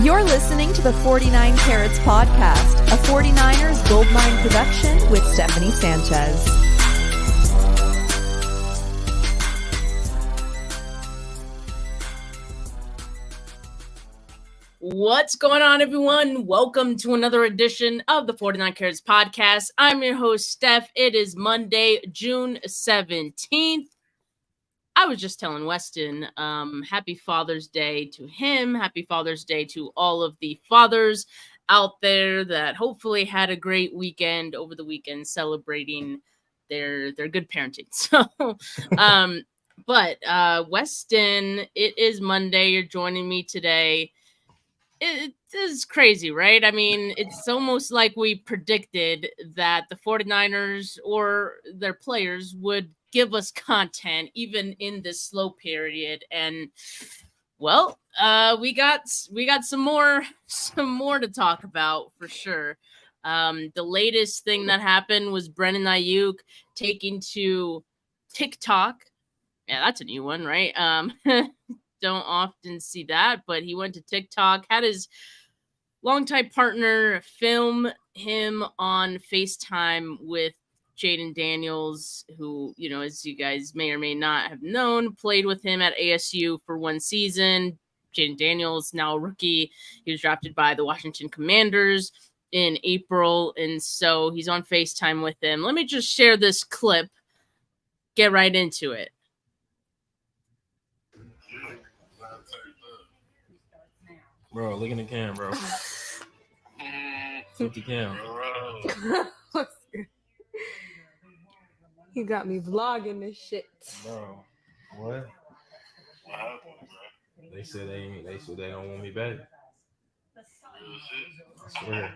You're listening to the 49 Carats Podcast, a 49ers Goldmine production with Stephanie Sanchez. What's going on, everyone? Welcome to another edition of the 49 Carats Podcast. I'm your host, Steph. It is Monday, June 17th. I was just telling Weston, happy Father's Day to him. Happy Father's Day to all of the fathers out there that hopefully had a great weekend over the weekend celebrating their good parenting. So, Weston, it is Monday. You're joining me today. It is crazy, right? I mean, it's almost like we predicted that the 49ers or their players would give us content even in this slow period. And well, we got some more to talk about for sure. The latest thing that happened was Brandon Aiyuk taking to TikTok. Yeah, that's a new one, right? Don't often see that, but he went to TikTok, had his longtime partner film him on FaceTime with Jaden Daniels, who, you know, as you guys may or may not have known, played with him at ASU for one season. Jaden Daniels, now a rookie. He was drafted by the Washington Commanders in April, and so he's on FaceTime with him. Let me just share this clip. Get right into it. Bro, look in the cam, bro. Flip the cam. You got me vlogging this shit. Bro, what? They said they don't want me back. I swear.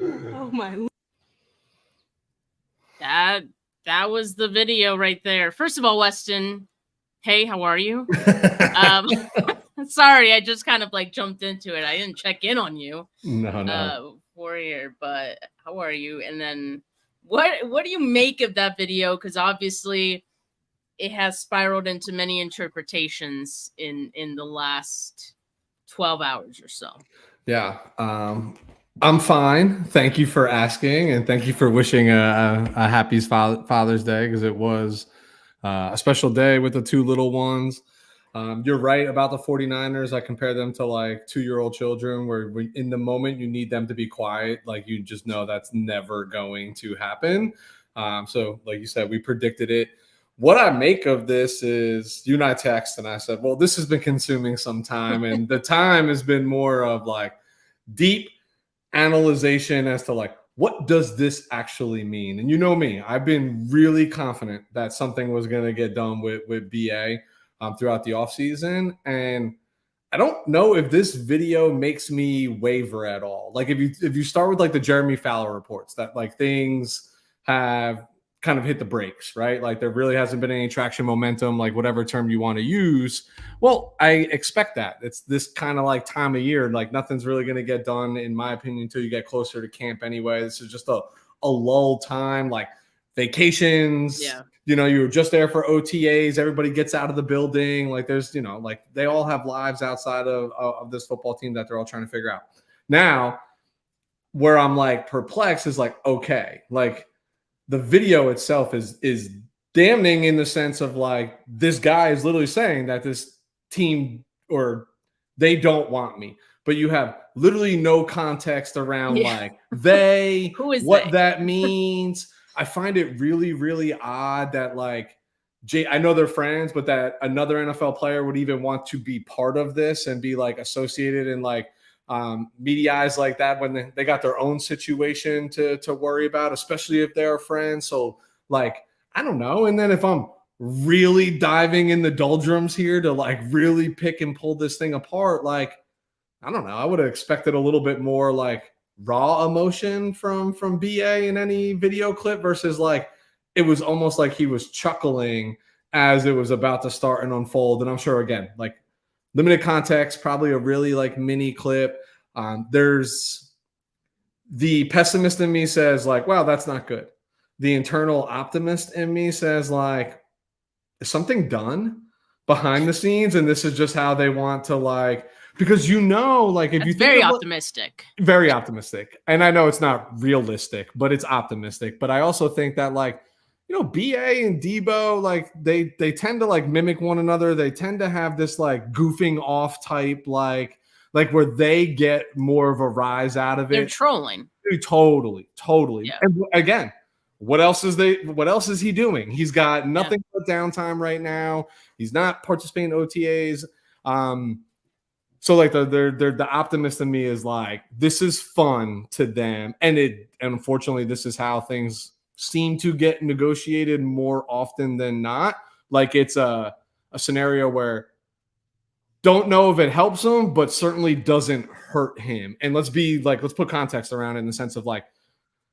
Oh my. That was the video right there. First of all, Weston, hey, how are you? Sorry, I just kind of like jumped into it. I didn't check in on you. No. Warrior, but how are you? And then what do you make of that video? Because obviously it has spiraled into many interpretations in the last 12 hours or so. Yeah. I'm fine. Thank you for asking, and thank you for wishing a happy Father's Day, because it was a special day with the two little ones. You're right about the 49ers. I compare them to like 2-year-old children where in the moment you need them to be quiet. Like you just know that's never going to happen. So like you said, we predicted it. What I make of this is you and I text and I said, well, this has been consuming some time, and the time has been more of like deep analyzation as to like, what does this actually mean? And you know me, I've been really confident that something was going to get done with BA throughout the offseason. And I don't know if this video makes me waver at all. Like if you start with like the Jeremy Fowler reports that like things have kind of hit the brakes, right? Like there really hasn't been any traction, momentum, like whatever term you want to use. Well, I expect that. It's this kind of like time of year, like nothing's really going to get done, in my opinion, until you get closer to camp anyway. This is just a lull time, like vacations. Yeah. You know, you were just there for OTAs. Everybody gets out of the building. Like there's, you know, like they all have lives outside of this football team that they're all trying to figure out. Now, where I'm like perplexed is like, okay, like the video itself is damning in the sense of like this guy is literally saying that this team or they don't want me, but you have literally no context around like they, who is what they? That means. I find it really, really odd that like I know they're friends, but that another NFL player would even want to be part of this and be like associated in like media eyes like that when they got their own situation to worry about, especially if they're friends. So like, I don't know. And then if I'm really diving in the doldrums here to like really pick and pull this thing apart, like, I don't know, I would have expected a little bit more like raw emotion from BA in any video clip versus like, it was almost like he was chuckling as it was about to start and unfold. And I'm sure, again, like limited context, probably a really like mini clip. There's the pessimist in me says like, wow, that's not good. The internal optimist in me says like, is something done? behind the scenes, and this is just how they want to like, because like if That's you think very of, optimistic. very optimistic, and I know it's not realistic, but it's optimistic. But I also think that like, BA and Debo, like they tend to like mimic one another. They tend to have this like goofing off type, like where they get more of a rise out of They're it. trolling. Totally. Yeah. And again, what else is he doing? He's got nothing but downtime right now. He's not participating in OTAs. So like the optimist in me is like, this is fun to them. And unfortunately, this is how things seem to get negotiated more often than not. Like it's a scenario where don't know if it helps him, but certainly doesn't hurt him. And let's put context around it in the sense of like,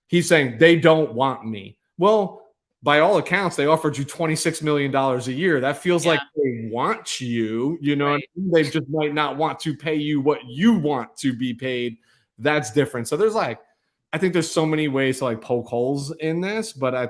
he's saying they don't want me. Well, by all accounts, they offered you $26 million a year. That feels like they want you, Right. They just might not want to pay you what you want to be paid. That's different. So I think there's so many ways to like poke holes in this, but on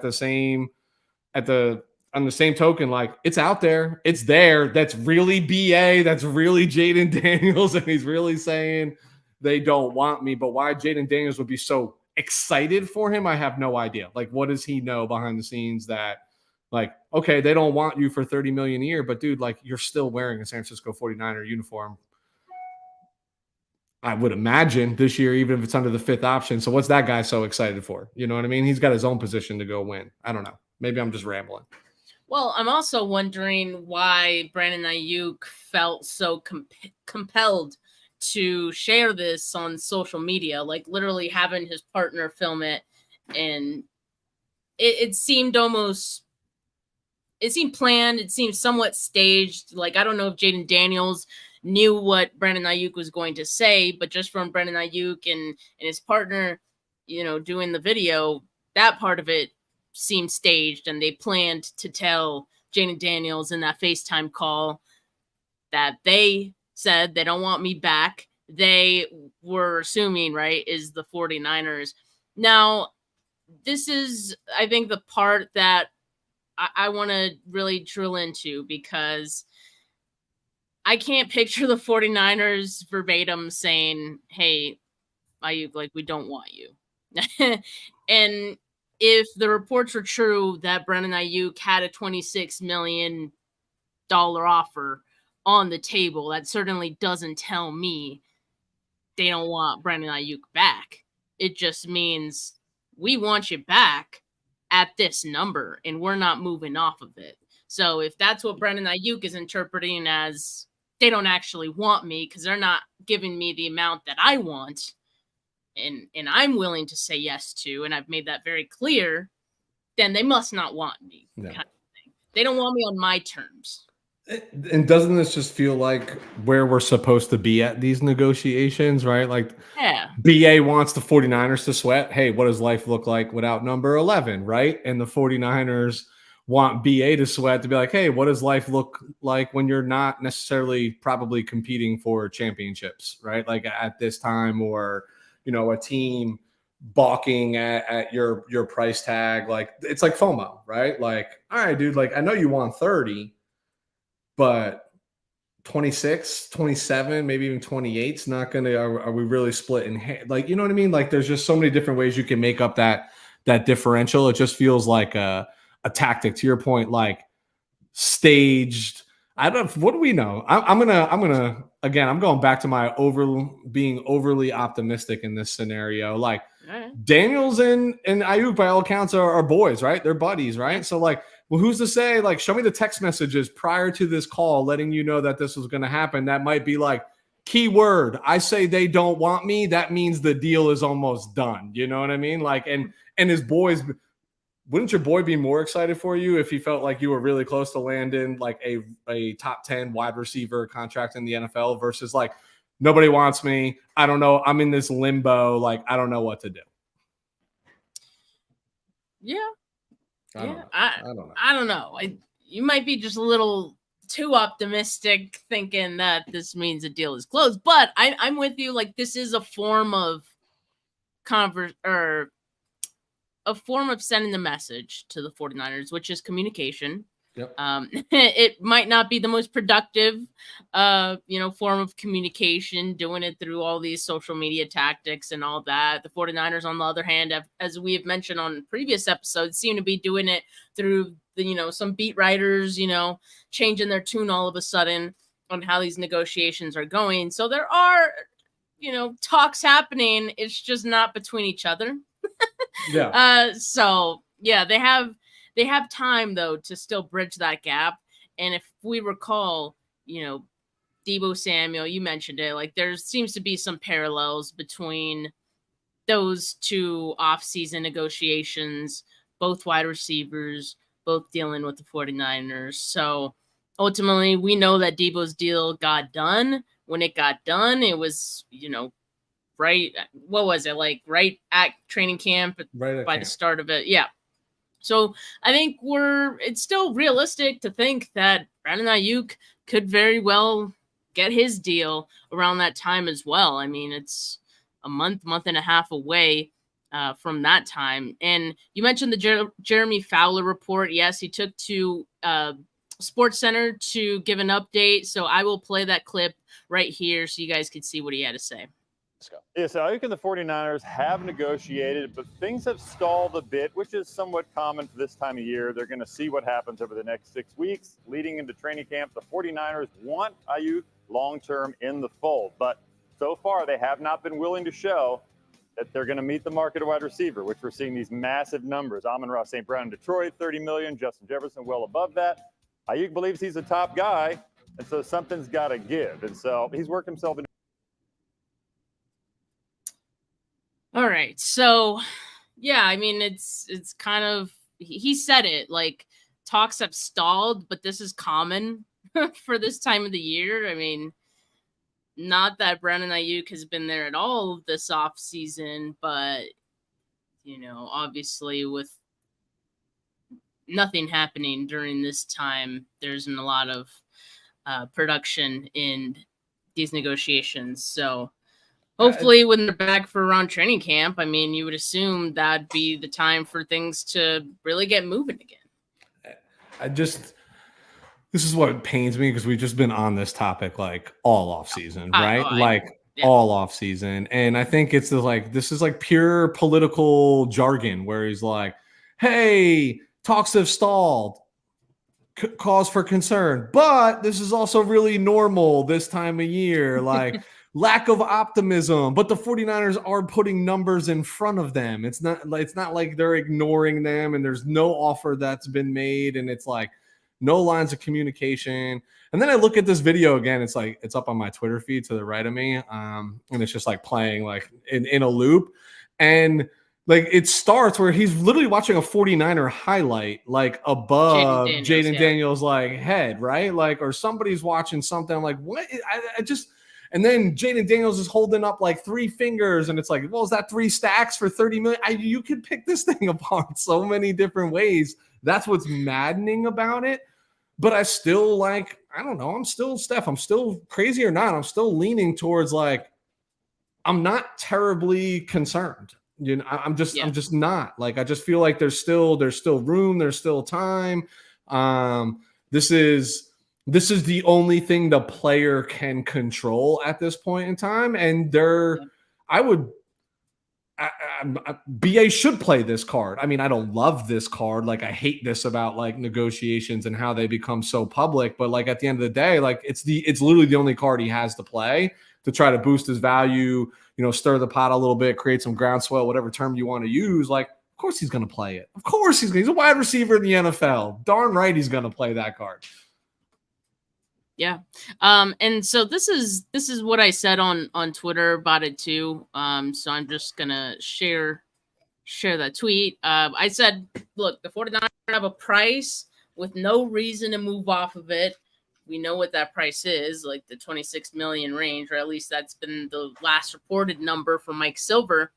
the same token, like it's out there, it's there. That's really BA. That's really Jaden Daniels. And he's really saying they don't want me, but why Jaden Daniels would be so excited for him, I have no idea. Like, what does he know behind the scenes that, like, okay, they don't want you for $30 million a year, but dude, like, you're still wearing a San Francisco 49er uniform, I would imagine, this year, even if it's under the fifth option. So what's that guy so excited for? You know what I mean? He's got his own position to go win. I don't know. Maybe I'm just rambling. Well, I'm also wondering why Brandon Aiyuk felt so compelled to share this on social media, like literally having his partner film it. And it seemed planned. It seemed somewhat staged. Like, I don't know if Jaden Daniels knew what Brandon Aiyuk was going to say, but just from Brandon Aiyuk and his partner, doing the video, that part of it seemed staged, and they planned to tell Jaden Daniels in that FaceTime call that they said they don't want me back. They were assuming, right, is the 49ers. Now, this is, I think, the part that I want to really drill into, because I can't picture the 49ers verbatim saying, hey, Aiyuk, like, we don't want you. And if the reports were true that Brandon Aiyuk had a $26 million offer on the table, that certainly doesn't tell me they don't want Brandon Aiyuk back. It just means we want you back at this number, and we're not moving off of it. So if that's what Brandon Aiyuk is interpreting as they don't actually want me because they're not giving me the amount that I want, and I'm willing to say yes to, and I've made that very clear, then they must not want me. No. Kind of thing. They don't want me on my terms. And doesn't this just feel like where we're supposed to be at these negotiations, right? Like, Yeah. BA wants the 49ers to sweat. Hey, what does life look like without number 11, right? And the 49ers want BA to sweat, to be like, hey, what does life look like when you're not necessarily probably competing for championships, right? Like at this time, or, a team balking at your price tag. Like, it's like FOMO, right? Like, all right, dude, like, I know you want 30, but 26, 27, maybe even 28 is not going to, are we really splitting? Like, you know what I mean? Like, there's just so many different ways you can make up that differential. It just feels like a tactic, to your point, like staged. What do we know? I'm gonna again, I'm going back to my being overly optimistic in this scenario. Like, Daniels and Aiyuk, by all accounts, are boys, right? They're buddies, right? So like, well, who's to say, like, show me the text messages prior to this call letting you know that this was going to happen. That might be like, keyword, I say they don't want me. That means the deal is almost done. You know what I mean? Like, and his boys, wouldn't your boy be more excited for you if he felt like you were really close to landing like a top 10 wide receiver contract in the NFL versus like, nobody wants me. I don't know. I'm in this limbo. Like, I don't know what to do. Yeah. I don't know. I don't know. You might be just a little too optimistic thinking that this means the deal is closed, but I'm with you. Like, this is a form of sending the message to the 49ers, which is communication. Yep. It might not be the most productive, form of communication, doing it through all these social media tactics and all that. The 49ers, on the other hand, as we have mentioned on previous episodes, seem to be doing it through some beat writers, changing their tune all of a sudden on how these negotiations are going. So there are, talks happening. It's just not between each other. Yeah. So yeah, they have time though to still bridge that gap. And if we recall, Deebo Samuel, you mentioned it, like there seems to be some parallels between those two off-season negotiations, both wide receivers, both dealing with the 49ers. So ultimately, we know that Deebo's deal got done. When it got done, it was, right. What was it like? Right at training camp by the start of it. Yeah. So I think it's still realistic to think that Brandon Aiyuk could very well get his deal around that time as well. I mean, it's a month and a half away from that time. And you mentioned the Jeremy Fowler report. Yes, he took to Sports Center to give an update. So I will play that clip right here so you guys can see what he had to say. Let's go. Yeah, so Aiyuk and the 49ers have negotiated, but things have stalled a bit, which is somewhat common for this time of year. They're going to see what happens over the next 6 weeks leading into training camp. The 49ers want Aiyuk long-term in the fold, but so far they have not been willing to show that they're going to meet the market of wide receiver, which we're seeing these massive numbers. Amon-Ra St. Brown in Detroit, $30 million. Justin Jefferson well above that. Aiyuk believes he's a top guy, and so something's got to give. And so he's worked himself into. All right. So, yeah, I mean, it's kind of, he said it, like talks have stalled, but this is common for this time of the year. I mean, not that Brandon Aiyuk has been there at all this off season, but, obviously with nothing happening during this time, there isn't a lot of production in these negotiations. So hopefully when they're back for around training camp, I mean, you would assume that'd be the time for things to really get moving again. This is what pains me because we've just been on this topic like all off season, right? Yeah. All off season. And I think it's this is like pure political jargon where he's like, hey, talks have stalled, cause for concern, but this is also really normal this time of year, like lack of optimism, but the 49ers are putting numbers in front of them. It's not like they're ignoring them and there's no offer that's been made and it's like no lines of communication. And then I look at this video again, it's like it's up on my Twitter feed to the right of me, and it's just like playing like in a loop, and like it starts where he's literally watching a 49er highlight like above Jaden Daniels like head, right? Like, or somebody's watching something. I'm like, what? I just, and then Jaden Daniels is holding up like 3 fingers and it's like, well, is that 3 stacks for 30 million? You could pick this thing apart so many different ways. That's what's maddening about it. But I still like, I don't know. I'm still Steph. I'm still crazy or not. I'm still leaning towards like, I'm not terribly concerned. I'm just not like, I just feel like there's still room. There's still time. This is the only thing the player can control at this point in time. And BA should play this card. I mean, I don't love this card. Like, I hate this about like negotiations and how they become so public. But like at the end of the day, like it's literally the only card he has to play to try to boost his value, stir the pot a little bit, create some groundswell, whatever term you want to use. Like, of course he's going to play it. Of course he's a wide receiver in the NFL. Darn right he's going to play that card. Yeah. And so this is what I said on Twitter about it too. So I'm just gonna share that tweet. I said, look, the 49ers have a price with no reason to move off of it. We know what that price is, like the 26 million range, or at least that's been the last reported number from Mike Silver.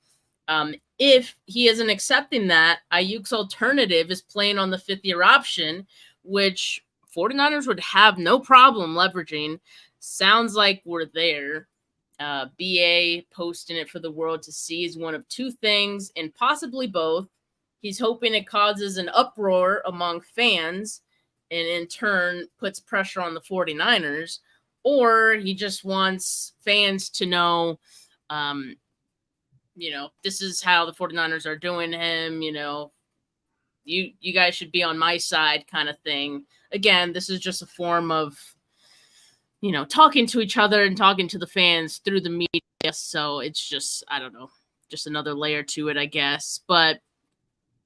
If he isn't accepting that, Aiyuk's alternative is playing on the 5th-year option, which 49ers would have no problem leveraging. Sounds like we're there. BA posting it for the world to see is one of 2 things, and possibly both. He's hoping it causes an uproar among fans, and in turn puts pressure on the 49ers, or he just wants fans to know, this is how the 49ers are doing him, you guys should be on my side kind of thing. Again, this is just a form of, talking to each other and talking to the fans through the media. So it's just, I don't know, just another layer to it, I guess. But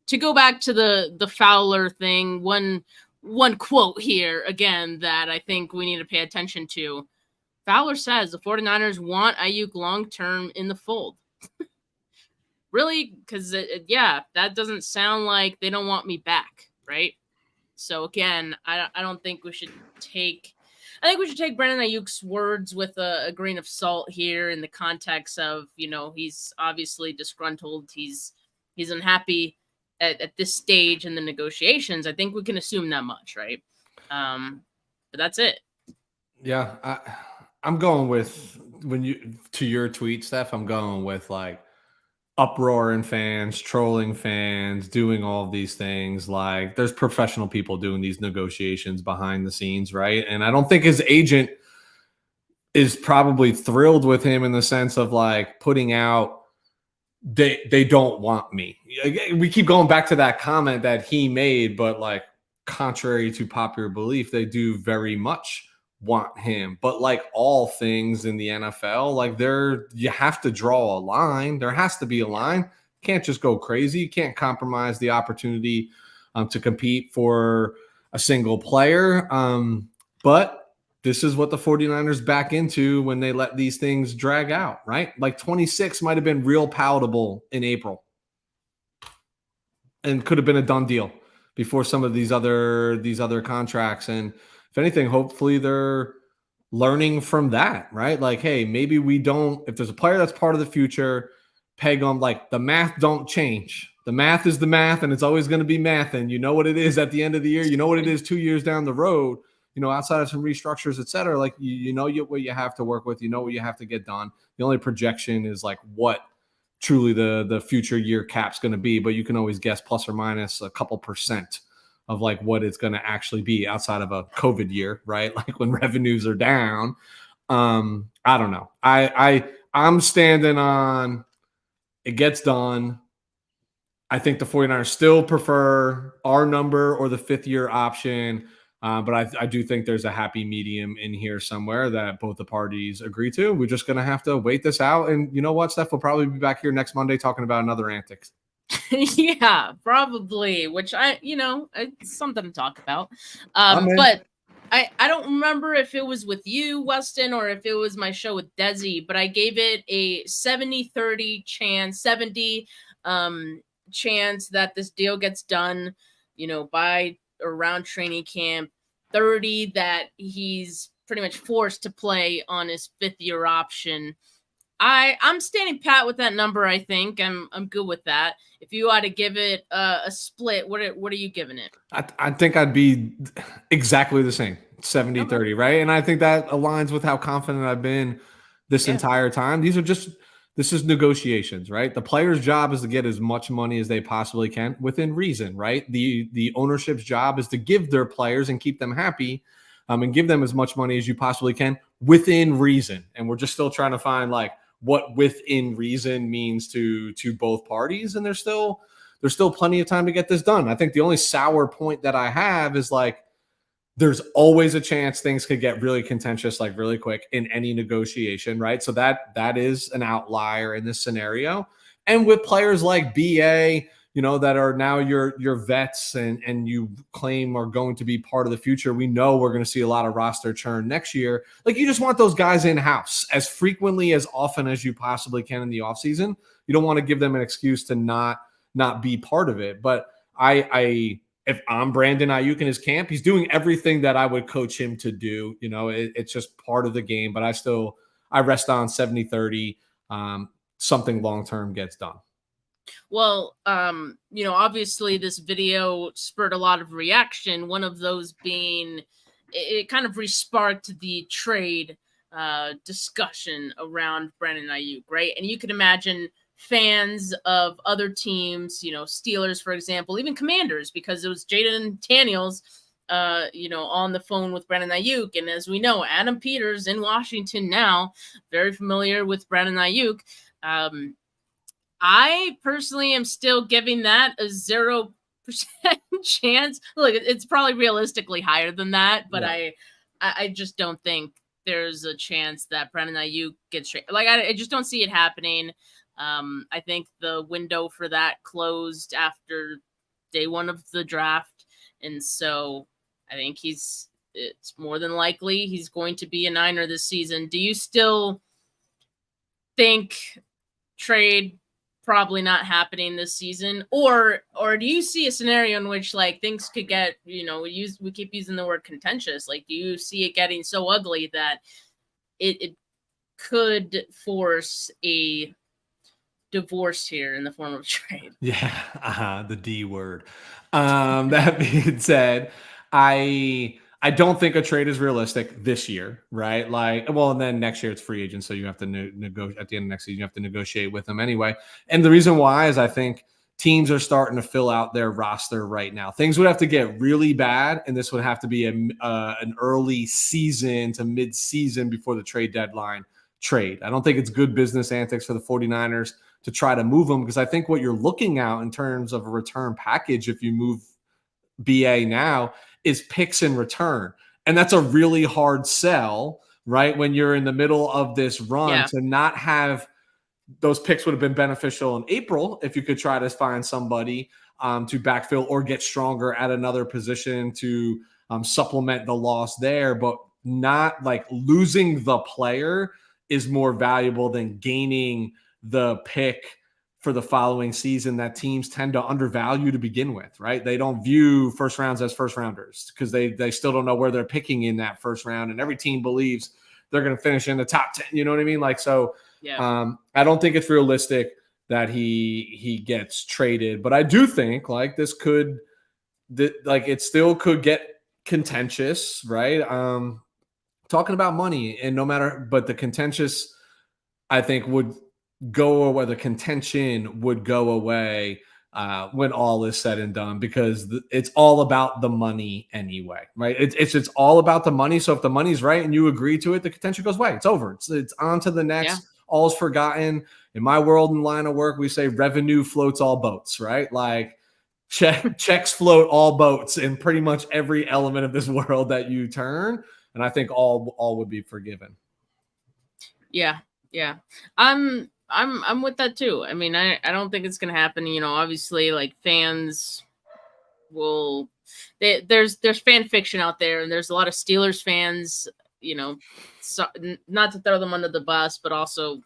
to go back to the Fowler thing, one quote here, again, that I think we need to pay attention to. Fowler says the 49ers want Aiyuk long-term in the fold. Really? Because, that doesn't sound like they don't want me back, right? So, again, I don't think we should take – I think we should take Brandon Aiyuk's words with a grain of salt here in the context of, he's obviously disgruntled. He's unhappy at this stage in the negotiations. I think we can assume that much, right? But that's it. Yeah, I'm going with to your tweet, Steph. I'm going with like uproaring fans, trolling fans, doing all of these things. Like there's professional people doing these negotiations behind the scenes, right? And I don't think his agent is probably thrilled with him in the sense of like putting out they don't want me. We keep going back to that comment that he made, but like contrary to popular belief, they do very much want him. But like all things in the NFL, like you have to draw a line. There has to be a line. You can't just go crazy. You can't compromise the opportunity to compete for a single player. But this is what the 49ers back into when they let these things drag out, right? Like 26 might have been real palatable in April and could have been a done deal before some of these other contracts. And if anything, hopefully they're learning from that, right? Like, hey, maybe we don't, if there's a player that's part of the future, peg them, like the math don't change. The math is the math, and it's always going to be math. And you know what it is at the end of the year. You know what it is 2 years down the road, outside of some restructures, et cetera. Like, what you have to work with, what you have to get done. The only projection is like what truly the future year cap's going to be, but you can always guess plus or minus a couple % of like what it's going to actually be outside of a COVID year, right? Like when revenues are down. I don't know. I'm standing on it gets done. I think the 49ers still prefer our number or the 5th year option. But I do think there's a happy medium in here somewhere that both the parties agree to. We're just going to have to wait this out. And you know what, Steph? We'll probably be back here next Monday talking about another antics. Yeah, probably, which it's something to talk about. But I don't remember if it was with you, Weston, or if it was my show with Desi, but I gave it a 70-30 chance, 70 chance that this deal gets done, by around training camp, 30 that he's pretty much forced to play on his 5th year option. I'm standing pat with that number. I think I'm good with that. If you ought to give it a split, what are you giving it? I think I'd be exactly the same, 70-30, right? And I think that aligns with how confident I've been this entire time. This is negotiations, right? The player's job is to get as much money as they possibly can within reason, right? The ownership's job is to give their players and keep them happy, and give them as much money as you possibly can within reason. And we're just still trying to find like what within reason means to both parties. And there's still plenty of time to get this done. I think the only sour point that I have is like, there's always a chance things could get really contentious, like really quick in any negotiation, right? So that is an outlier in this scenario. And with players like BA, that are now your vets and you claim are going to be part of the future, we know we're going to see a lot of roster churn next year. Like you just want those guys in-house as frequently, as often as you possibly can in the offseason. You don't want to give them an excuse to not be part of it. But if I'm Brandon Aiyuk in his camp, he's doing everything that I would coach him to do. It's just part of the game, but I rest on 70-30. Something long-term gets done. Well, obviously this video spurred a lot of reaction. One of those being it kind of re-sparked the trade discussion around Brandon Aiyuk, right? And you can imagine fans of other teams, Steelers, for example, even Commanders, because it was Jaden Daniels on the phone with Brandon Aiyuk. And as we know, Adam Peters in Washington now, very familiar with Brandon Aiyuk. I personally am still giving that a 0% chance. Look, it's probably realistically higher than that, but Yeah. I just don't think there's a chance that Brandon Aiyuk gets straight. Like, I just don't see it happening. I think the window for that closed after day one of the draft. And so I think it's more than likely he's going to be a Niner this season. Do you still think trade probably not happening this season, or do you see a scenario in which like things could get, we keep using the word contentious, like do you see it getting so ugly that it could force a divorce here in the form of trade? Yeah, the D word. That being said, I don't think a trade is realistic this year, right? Like, well, and then next year it's free agent, so you have to negotiate at the end of next season. You have to negotiate with them anyway. And the reason why is I think teams are starting to fill out their roster right now. Things would have to get really bad, and this would have to be an early season to mid-season before the trade deadline trade. I don't think it's good business antics for the 49ers to try to move them, because I think what you're looking at in terms of a return package, if you move BA now, is picks in return. And that's a really hard sell, right? When you're in the middle of this run, to not have those picks would have been beneficial in April if you could try to find somebody to backfill or get stronger at another position to supplement the loss there. But not like losing the player is more valuable than gaining the pick for the following season that teams tend to undervalue to begin with, right? They don't view first rounds as first rounders because they still don't know where they're picking in that first round. And every team believes they're going to finish in the top 10. You know what I mean? Like, so I don't think it's realistic that he gets traded, but I do think like this could, like it still could get contentious, right? Talking about money and but the contentious, I think would go away. The contention would go away when all is said and done, because it's all about the money anyway, right? It's all about the money. So if the money's right and you agree to it, the contention goes away. It's over. It's on to the next. Yeah. All's forgotten. In my world and line of work, we say revenue floats all boats, right? Like checks float all boats in pretty much every element of this world that you turn. And I think all would be forgiven. Yeah. I'm with that too. I mean, I don't think it's going to happen. Obviously, like fans will. There's fan fiction out there, and there's a lot of Steelers fans. So, not to throw them under the bus, but also,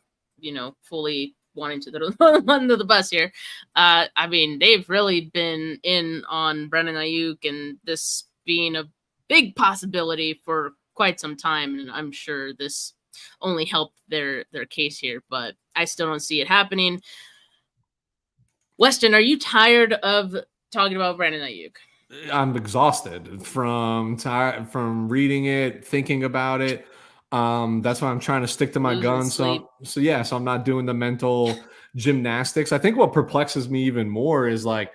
fully wanting to throw them under the bus here. I mean, they've really been in on Brandon Aiyuk and this being a big possibility for quite some time, and I'm sure this only helped their case here, but I still don't see it happening. Weston, are you tired of talking about Brandon Aiyuk? I'm exhausted from reading it, thinking about it. That's why I'm trying to stick to my guns. So I'm not doing the mental gymnastics. I think what perplexes me even more is like,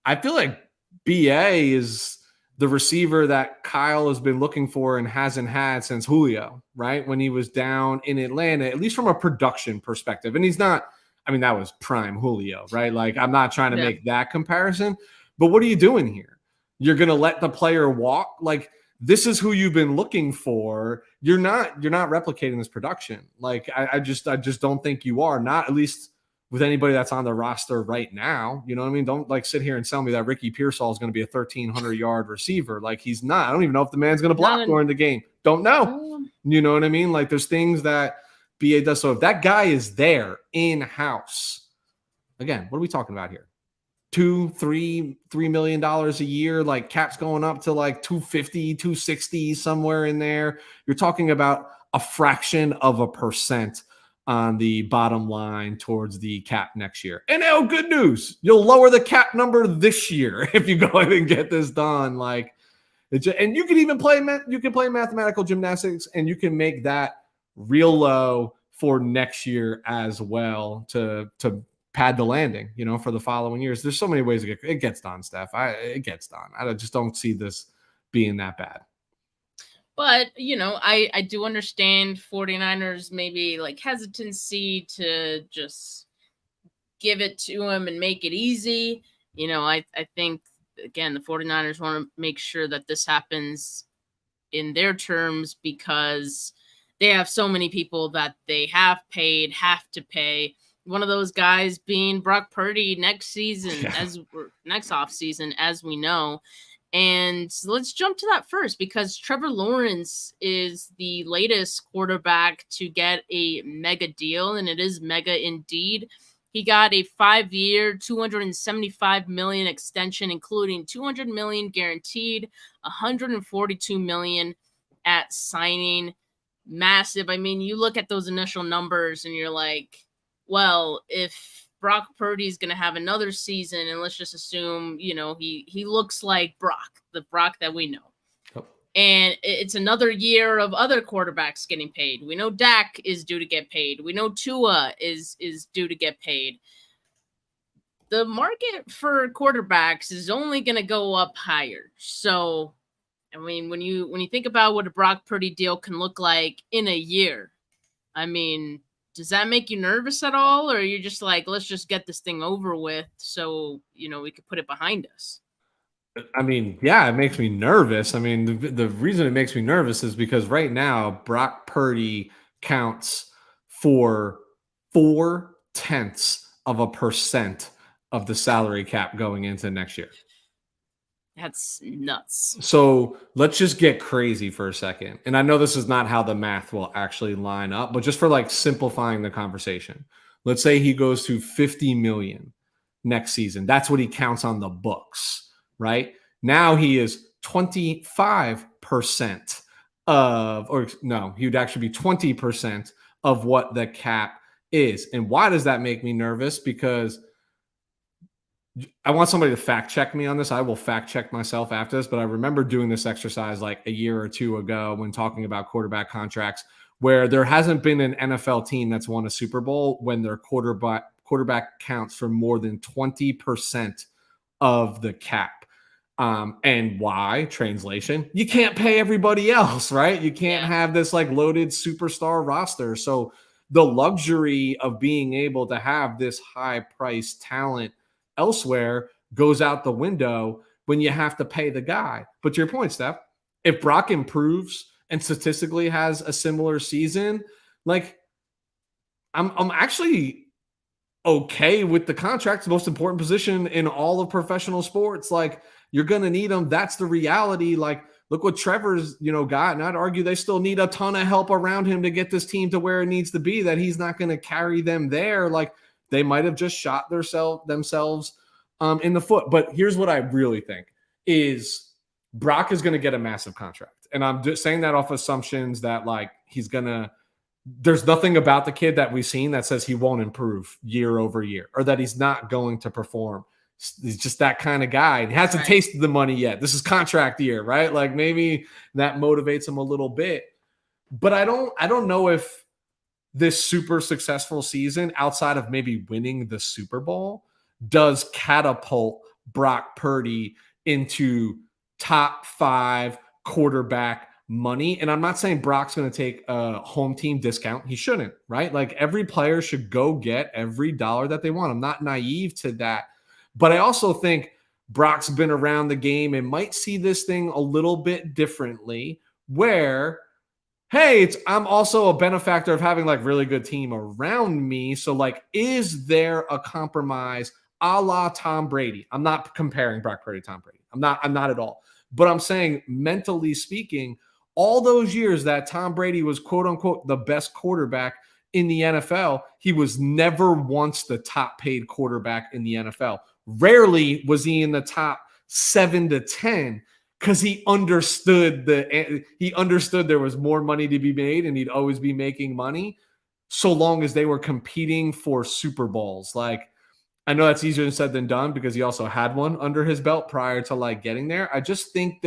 I feel like BA is the receiver that Kyle has been looking for and hasn't had since Julio, right? When he was down in Atlanta, at least from a production perspective. And he's not, I mean, that was prime Julio, right? Like, I'm not trying to make that comparison, but what are you doing here? You're going to let the player walk? Like, this is who you've been looking for. You're not replicating this production. Like, I just don't think you are, not at least with anybody that's on the roster right now. You know what I mean? Don't like sit here and tell me that Ricky Pearsall is going to be a 1,300-yard receiver. Like, he's not. I don't even know if the man's going to block during the game. Don't know. You know what I mean? Like, there's things that BA does. So if that guy is there in-house, again, what are we talking about here? $3 million a year, like cap's going up to like 250, 260, somewhere in there. You're talking about a fraction of a percent on the bottom line towards the cap next year. And good news, you'll lower the cap number this year if you go ahead and get this done. Like, and you can even play mathematical gymnastics, and you can make that real low for next year as well to pad the landing, for the following years. There's so many ways it gets done, Steph. It gets done. I just don't see this being that bad. But, I do understand 49ers maybe like hesitancy to just give it to him and make it easy. I think, again, the 49ers want to make sure that this happens in their terms because they have so many people that they have to pay. One of those guys being Brock Purdy next season, next offseason, as we know. And let's jump to that first because Trevor Lawrence is the latest quarterback to get a mega deal, and it is mega indeed. He got a 5-year, $275 million extension, including $200 million guaranteed, $142 million at signing. Massive. I mean, you look at those initial numbers and you're like, well, if Brock Purdy is going to have another season, and let's just assume, he looks like the Brock that we know. Yep. And it's another year of other quarterbacks getting paid. We know Dak is due to get paid. We know Tua is due to get paid. The market for quarterbacks is only going to go up higher. So, I mean, when you think about what a Brock Purdy deal can look like in a year, I mean, does that make you nervous at all? Or are you just like, let's just get this thing over with so, we could put it behind us? I mean, yeah, it makes me nervous. I mean, the reason it makes me nervous is because right now, Brock Purdy counts for 0.4% of the salary cap going into next year. That's nuts. So let's just get crazy for a second. And I know this is not how the math will actually line up, but just for like simplifying the conversation, let's say he goes to 50 million next season. That's what he counts on the books, right? Now he is 25% he would actually be 20% of what the cap is. And why does that make me nervous? Because I want somebody to fact check me on this. I will fact check myself after this, but I remember doing this exercise like a year or two ago when talking about quarterback contracts, where there hasn't been an NFL team that's won a Super Bowl when their quarterback counts for more than 20% of the cap. And why? Translation, you can't pay everybody else, right? You can't have this like loaded superstar roster. So the luxury of being able to have this high price talent elsewhere goes out the window when you have to pay the guy. But to your point, Steph, if Brock improves and statistically has a similar season, like I'm actually okay with the contract. The most important position in all of professional sports. Like, you're going to need him. That's the reality. Like, look what Trevor's, got. And I'd argue they still need a ton of help around him to get this team to where it needs to be, that he's not going to carry them there. Like, they might have just shot themselves in the foot. But here's what I really think is Brock is going to get a massive contract. And I'm just saying that off assumptions that like there's nothing about the kid that we've seen that says he won't improve year over year or that he's not going to perform. He's just that kind of guy. He hasn't tasted the money yet. This is contract year, right? Like maybe that motivates him a little bit. But I don't know if this super successful season, outside of maybe winning the Super Bowl, does catapult Brock Purdy into top 5 quarterback money. And I'm not saying Brock's going to take a home team discount. He shouldn't, right? Like every player should go get every dollar that they want. I'm not naive to that. But I also think Brock's been around the game and might see this thing a little bit differently where, hey, I'm also a benefactor of having like really good team around me. So like, is there a compromise a la Tom Brady? I'm not comparing Brock Purdy to Tom Brady. I'm not at all. But I'm saying, mentally speaking, all those years that Tom Brady was quote unquote the best quarterback in the NFL, he was never once the top paid quarterback in the NFL. Rarely was he in the top 7 to 10 because he understood there was more money to be made and he'd always be making money so long as they were competing for Super Bowls. Like, I know that's easier said than done because he also had one under his belt prior to like getting there. I just think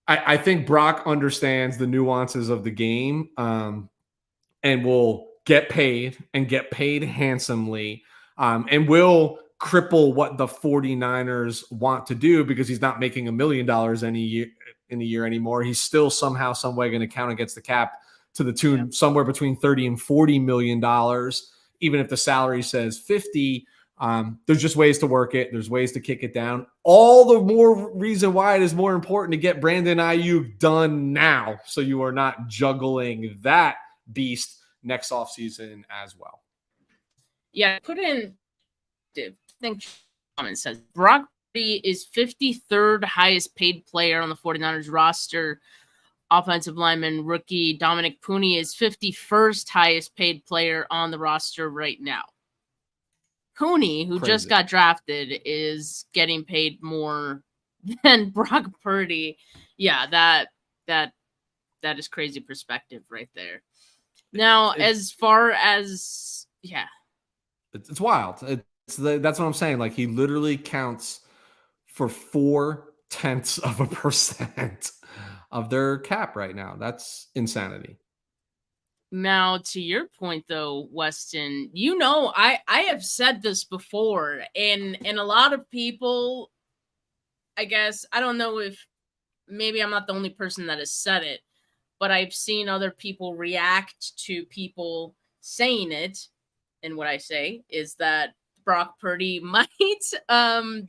I think Brock understands the nuances of the game and will get paid and get paid handsomely and will cripple what the 49ers want to do because he's not making $1 million in a year anymore. He's still somehow, some way going to count against the cap to the tune somewhere between 30 and $40 million. Even if the salary says 50, there's just ways to work it. There's ways to kick it down. All the more reason why it is more important to get Brandon Aiyuk done now, so you are not juggling that beast next offseason as well. Yeah, put in, I think comment says Brock Purdy is 53rd highest paid player on the 49ers roster. Offensive lineman rookie Dominic Pooney is 51st highest paid player on the roster right now. Pooney, who just got drafted, is getting paid more than Brock Purdy. Yeah, that is crazy perspective right there. Now, as far as it's wild. That's what I'm saying. Like, he literally counts for 0.4% of their cap right now. That's insanity. Now, to your point, though, Weston, I have said this before, and a lot of people, I guess, I don't know if maybe I'm not the only person that has said it, but I've seen other people react to people saying it. And what I say is that Brock Purdy might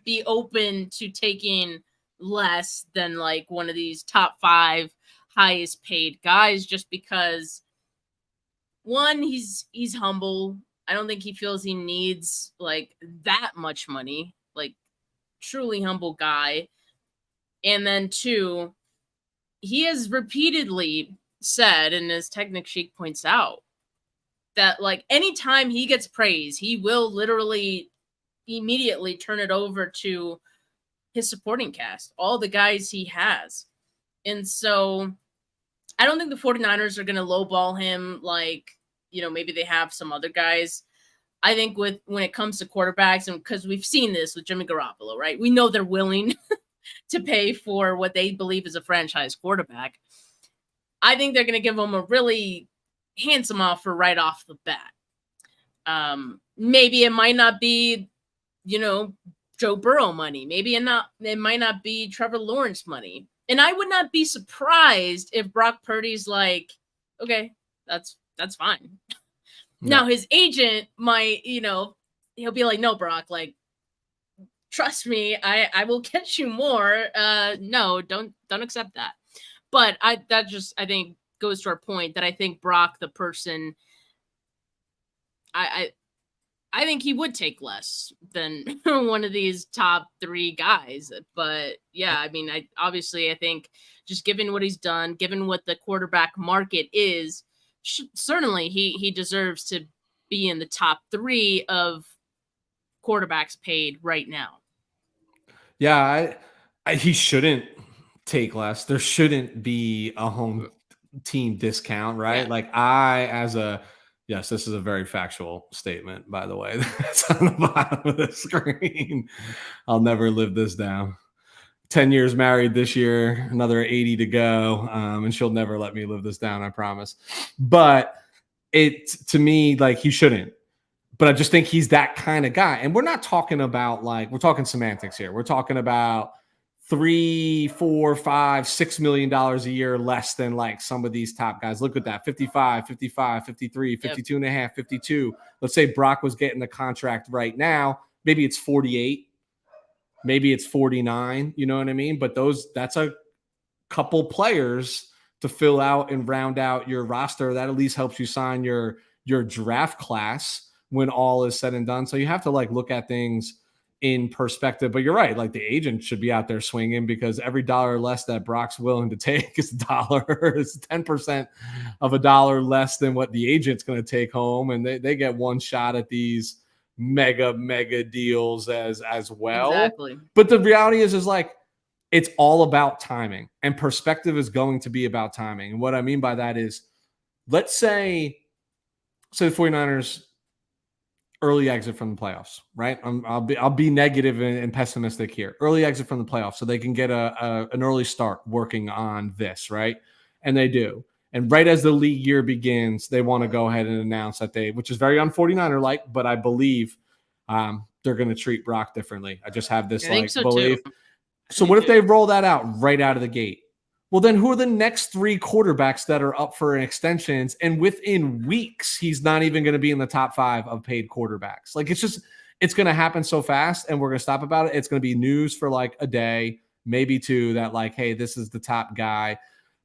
be open to taking less than like one of these top 5 highest paid guys, just because one, he's humble. I don't think he feels he needs like that much money, like truly humble guy. And then 2, he has repeatedly said, and as Technic Sheik points out, that like anytime he gets praise, he will literally immediately turn it over to his supporting cast, all the guys he has. And so I don't think the 49ers are going to lowball him like, maybe they have some other guys. I think when it comes to quarterbacks, and because we've seen this with Jimmy Garoppolo, right? We know they're willing to pay for what they believe is a franchise quarterback. I think they're going to give him a really handsome offer right off the bat. Maybe it might not be, Joe Burrow money. Maybe it might not be Trevor Lawrence money. And I would not be surprised if Brock Purdy's like, okay, that's fine. No. Now his agent might, he'll be like, no, Brock, like, trust me, I will get you more. No, don't accept that. But I think goes to our point that I think Brock, the person, I think he would take less than one of these top 3 guys. But yeah, I mean, I think just given what he's done, given what the quarterback market is, certainly he deserves to be in the top 3 of quarterbacks paid right now. Yeah, he shouldn't take less. There shouldn't be a home team discount, right? Yeah. Like yes, this is a very factual statement, by the way. That's on the bottom of the screen. I'll never live this down. 10 years married this year, another 80 to go. And she'll never let me live this down, I promise. But to me, like, he shouldn't. But I just think he's that kind of guy. And we're not talking about we're talking semantics here. We're talking about $3, $4, $5, $6 million a year less than like some of these top guys. Look at that. 55, 53, 52 and a half, 52. Let's say Brock was getting the contract right now. Maybe it's 48. Maybe it's 49. You know what I mean? But that's a couple players to fill out and round out your roster. That at least helps you sign your draft class when all is said and done. So you have to look at things in perspective, but you're right. Like, the agent should be out there swinging, because every dollar less that Brock's willing to take is is 10% of a dollar less than what the agent's going to take home. And they get one shot at these mega deals as well. Exactly. But the reality is it's all about timing, and perspective is going to be about timing. And what I mean by that is, let's say the 49ers early exit from the playoffs, right? I'll be negative and pessimistic here. Early exit from the playoffs, so they can get an early start working on this, right? And they do. And right as the league year begins, they want to go ahead and announce that which is very un-49er-like, but I believe they're they're going to treat Brock differently. I just have this I think so belief. too. So what if they roll that out right out of the gate? Well, then who are the next 3 quarterbacks that are up for extensions? And within weeks, he's not even going to be in the top 5 of paid quarterbacks. Like, it's going to happen so fast, and we're going to stop about it. It's going to be news for like a day, maybe 2, that like, hey, this is the top guy.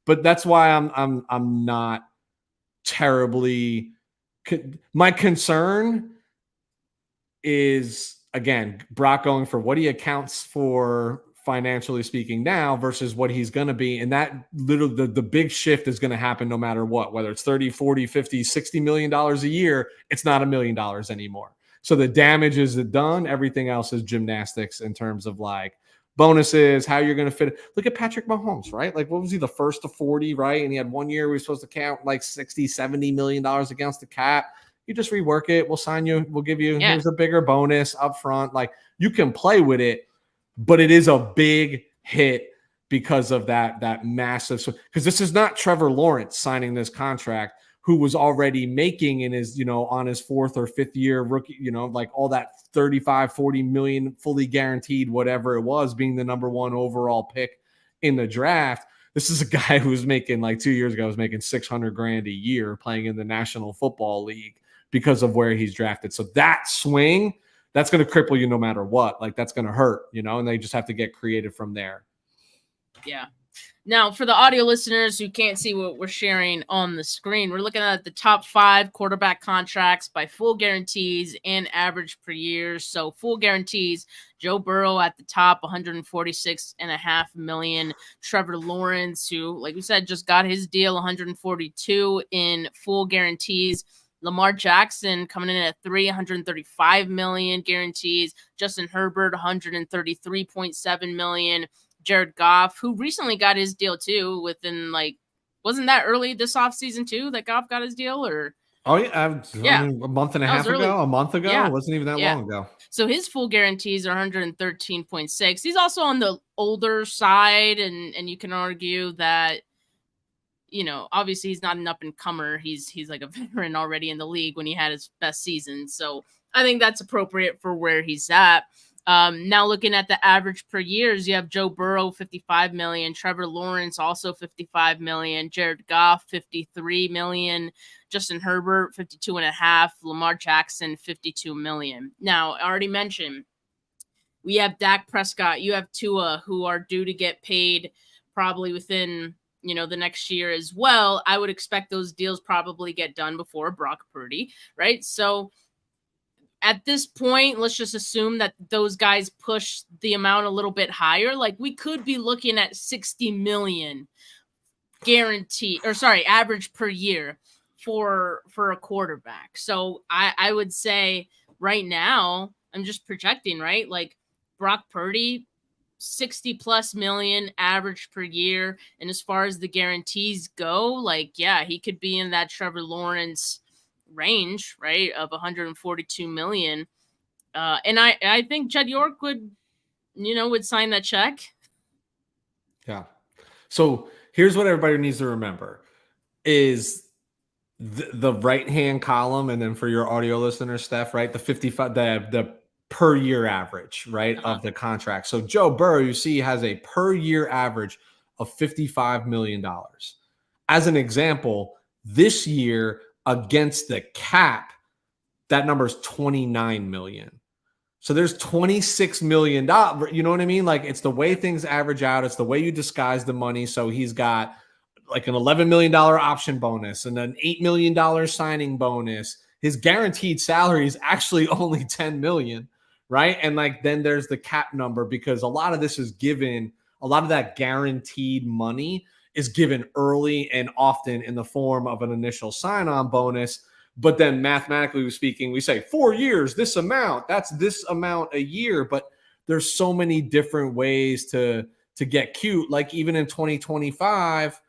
But that's why I'm not terribly. My concern is, again, Brock going for what he accounts for financially speaking now versus what he's going to be. And that the big shift is going to happen no matter what, whether it's 30, 40, 50, $60 million a year, it's not $1 million anymore. So the damage is done. Everything else is gymnastics in terms of like bonuses, how you're going to fit it. Look at Patrick Mahomes, right? Like, what was he, the first to 40, right? And he had 1 year we were supposed to count like $60, $70 million against the cap. You just rework it. We'll sign you. We'll give you, here's a bigger bonus up front. Like, you can play with it, but it is a big hit because of that massive. Because this is not Trevor Lawrence signing this contract, who was already making in his, on his 4th or 5th year rookie, like all that 35, 40 million fully guaranteed, whatever it was, being the number 1 overall pick in the draft. This is a guy who was making, like 2 years ago, was making $600,000 a year playing in the National Football League because of where he's drafted. So that swing, that's going to cripple you no matter what. Like, that's going to hurt, and they just have to get creative from there. Yeah. Now, for the audio listeners who can't see what we're sharing on the screen, we're looking at the top 5 quarterback contracts by full guarantees and average per year. So full guarantees, Joe Burrow at the top, $146.5 million. Trevor Lawrence, who, like we said, just got his deal, $142 in full guarantees. Lamar Jackson coming in at $335 million guarantees. Justin Herbert, $133.7 million. Jared Goff, who recently got his deal too, within wasn't that early this offseason too that Goff got his deal? Or I mean, a month and a half ago, a month ago. Yeah. It wasn't even that long ago. So his full guarantees are 113.6. He's also on the older side, and you can argue that, obviously he's not an up-and-comer. He's like a veteran already in the league when he had his best season. So I think that's appropriate for where he's at. Now looking at the average per years, you have Joe Burrow, $55 million, Trevor Lawrence, also $55 million, Jared Goff, $53 million, Justin Herbert, $52.5, Lamar Jackson, $52 million. Now, I already mentioned, we have Dak Prescott, you have Tua, who are due to get paid probably within, the next year as well. I would expect those deals probably get done before Brock Purdy, right? So at this point, let's just assume that those guys push the amount a little bit higher. Like, we could be looking at $60 million average per year for a quarterback. So I would say right now, I'm just projecting, right? Like, Brock Purdy, 60 plus million average per year. And as far as the guarantees go, he could be in that Trevor Lawrence range, right, of 142 million. And I think Jed York would sign that check. Yeah. So here's what everybody needs to remember is the right-hand column. And then for your audio listeners, Steph, right, the 55, the per year average, right, of the contract. So Joe Burrow, you see, has a per year average of $55 million. As an example, this year against the cap, that number is $29 million. So there's $26 million. You know what I mean? Like, it's the way things average out. It's the way you disguise the money. So he's got like an $11 million option bonus and an $8 million signing bonus. His guaranteed salary is actually only $10 million, right? And then there's the cap number, because a lot of this is given, a lot of that guaranteed money is given early and often in the form of an initial sign-on bonus. But then mathematically speaking, we say 4 years, this amount, that's this amount a year. But there's so many different ways to get cute. Like, even in 2025,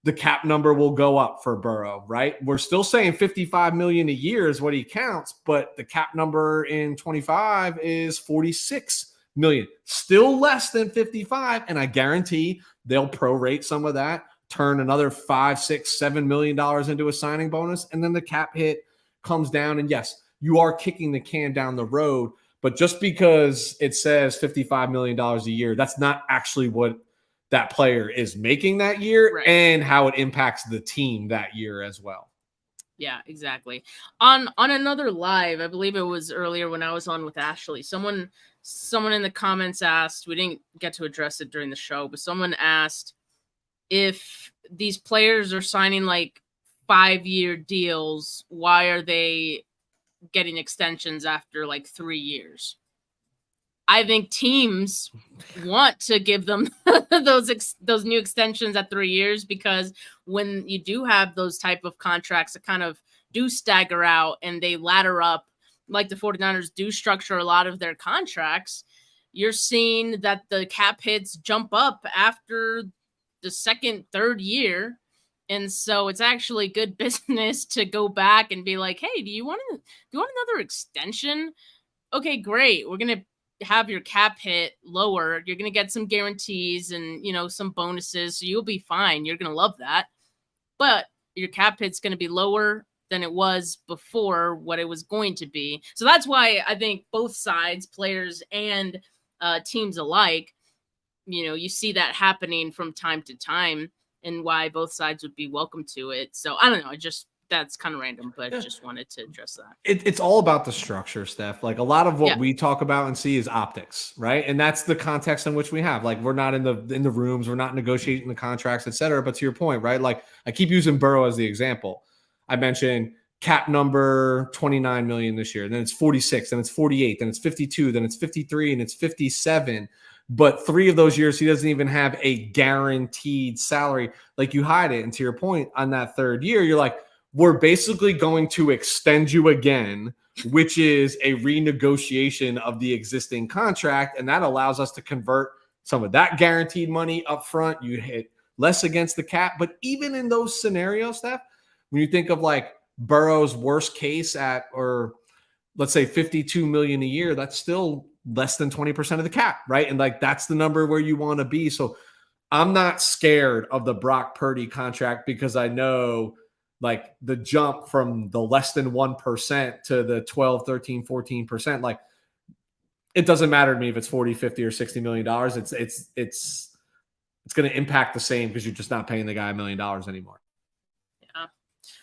the cap number will go up for Burrow, right? We're still saying $55 million a year is what he counts, but the cap number in 25 is $46 million, still less than 55. And I guarantee they'll prorate some of that, turn another $5, $6, $7 million into a signing bonus, and then the cap hit comes down. And yes, you are kicking the can down the road, But just because it says $55 million a year, that's not actually what that player is making that year, Right. and how it impacts the team that year as well. Yeah, exactly. On another live, I believe it was earlier when I was on with Ashley, someone in the comments asked, we didn't get to address it during the show, but someone asked if these players are signing like 5-year deals, why are they getting extensions after like 3 years? I think teams want to give them those new extensions at 3 years, because when you do have those type of contracts that kind of do stagger out and they ladder up, like the 49ers do structure a lot of their contracts, you're seeing that the cap hits jump up after the second, third year. And so it's actually good business to go back and be like, hey, do you want another extension? Okay, great. We're going to have your cap hit lower. You're going to get some guarantees and, some bonuses. So you'll be fine. You're going to love that. But your cap hit's going to be lower than it was before what it was going to be. So that's why I think both sides, players and teams alike, you see that happening from time to time, and why both sides would be welcome to it. So I don't know. That's kind of random, but just wanted to address that. It's all about the structure, Steph. Like, a lot of what Yeah. we talk about and see is optics, right? And that's the context in which we have. Like, we're not in the rooms, we're not negotiating the contracts, et cetera. But to your point, right? Like, I keep using Burrow as the example. I mentioned cap number 29 million this year, then it's 46, then it's 48, then it's 52, then it's 53, and it's 57. But 3 of those years, he doesn't even have a guaranteed salary. Like, you hide it. And to your point, on that third year, you're like, we're basically going to extend you again, which is a renegotiation of the existing contract. And that allows us to convert some of that guaranteed money up front. You hit less against the cap. But even in those scenarios, Steph, when you think of like Burrow's worst case at, or let's say 52 million a year, that's still less than 20% of the cap, right? And like, that's the number where you want to be. So I'm not scared of the Brock Purdy contract, because I know like the jump from the less than 1% to the 12, 13, 14%, like, it doesn't matter to me if it's 40, 50 or $60 million. It's going to impact the same, because you're just not paying the guy $1 million anymore. Yeah.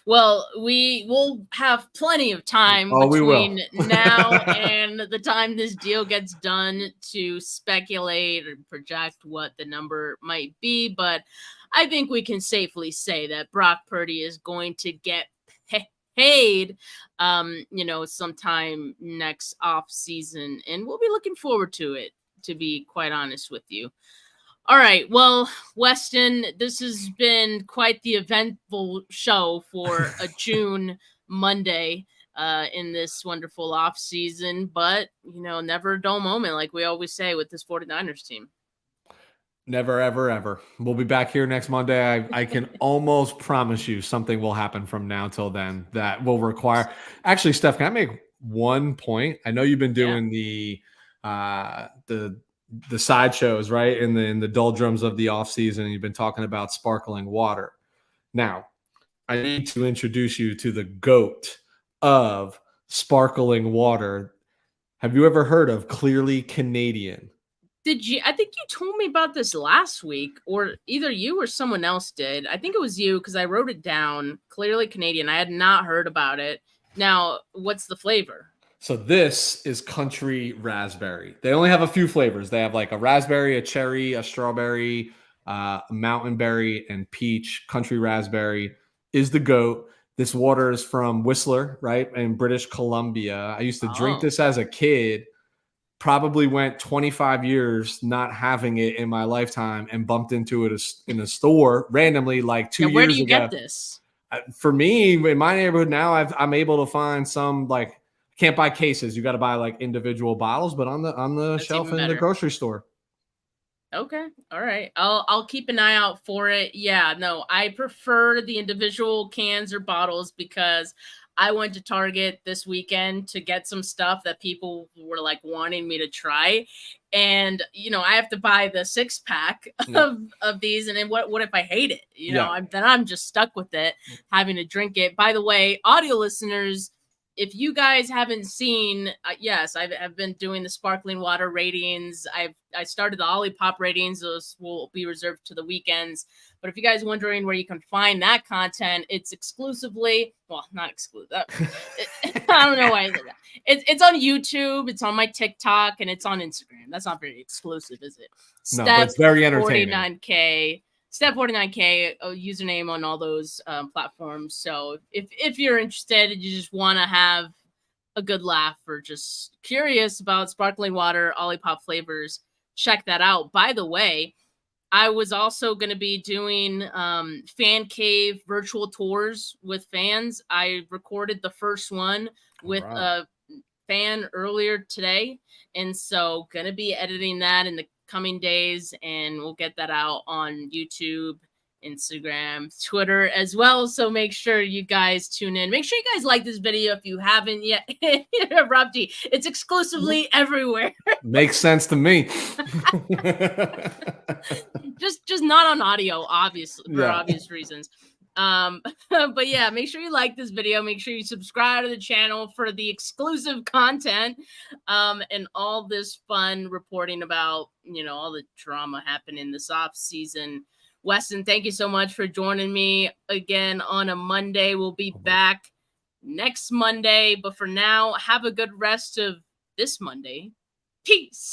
Well, we will have plenty of time between now and the time this deal gets done to speculate or project what the number might be. But I think we can safely say that Brock Purdy is going to get paid, sometime next off season, and we'll be looking forward to it, to be quite honest with you. All right. Well, Weston, this has been quite the eventful show for a June Monday in this wonderful off season, but never a dull moment, like we always say with this 49ers team. Never, ever, ever. We'll be back here next Monday. I can almost promise you something will happen from now till then that will require. Actually, Steph, can I make one point? I know you've been doing the side shows, right? In the doldrums of the off season, you've been talking about sparkling water. Now, I need to introduce you to the GOAT of sparkling water. Have you ever heard of Clearly Canadian? Did you? I think you told me about this last week, or either you or someone else did. I think it was you, because I wrote it down. Clearly Canadian. I had not heard about it. Now, what's the flavor? So this is country raspberry. They only have a few flavors. They have like a raspberry, a cherry, a strawberry, a mountain berry, and peach. Country raspberry is the GOAT. This water is from Whistler, right, in British Columbia. I used to drink this as a kid. Probably went 25 years not having it in my lifetime, and bumped into it in a store randomly like 2 years ago. Where do you get this? For me, in my neighborhood now, I'm able to find some, like, can't buy cases. You got to buy like individual bottles, but on the shelf in the grocery store. Okay. All right. I'll keep an eye out for it. Yeah, no, I prefer the individual cans or bottles, because I went to Target this weekend to get some stuff that people were like wanting me to try. And, I have to buy the 6-pack of these. And then what if I hate it? Then I'm just stuck with it, having to drink it. By the way, audio listeners, if you guys haven't seen, yes, I've been doing the sparkling water ratings. I started the Olipop ratings. Those will be reserved to the weekends. But if you guys are wondering where you can find that content, it's exclusively, well, not exclusive. I don't know why I said that. It's on YouTube, it's on my TikTok, and it's on Instagram. That's not very exclusive, is it? No, but it's very entertaining. 49K. Steph 49K username on all those platforms. So if you're interested and you just want to have a good laugh or just curious about sparkling water, Olipop flavors, check that out. By the way, I was also going to be doing fan cave virtual tours with fans. I recorded the first one with a fan earlier today. And so going to be editing that in the coming days, and we'll get that out on YouTube, Instagram, Twitter as well. So make sure you guys tune in. Make sure you guys like this video if you haven't yet. Rob D, it's exclusively everywhere. Makes sense to me. just not on audio, obviously, for obvious reasons. But yeah, make sure you like this video. Make sure you subscribe to the channel for the exclusive content, and all this fun reporting about, all the drama happening this off season. Weston, thank you so much for joining me again on a Monday. We'll be back next Monday, but for now, have a good rest of this Monday. Peace.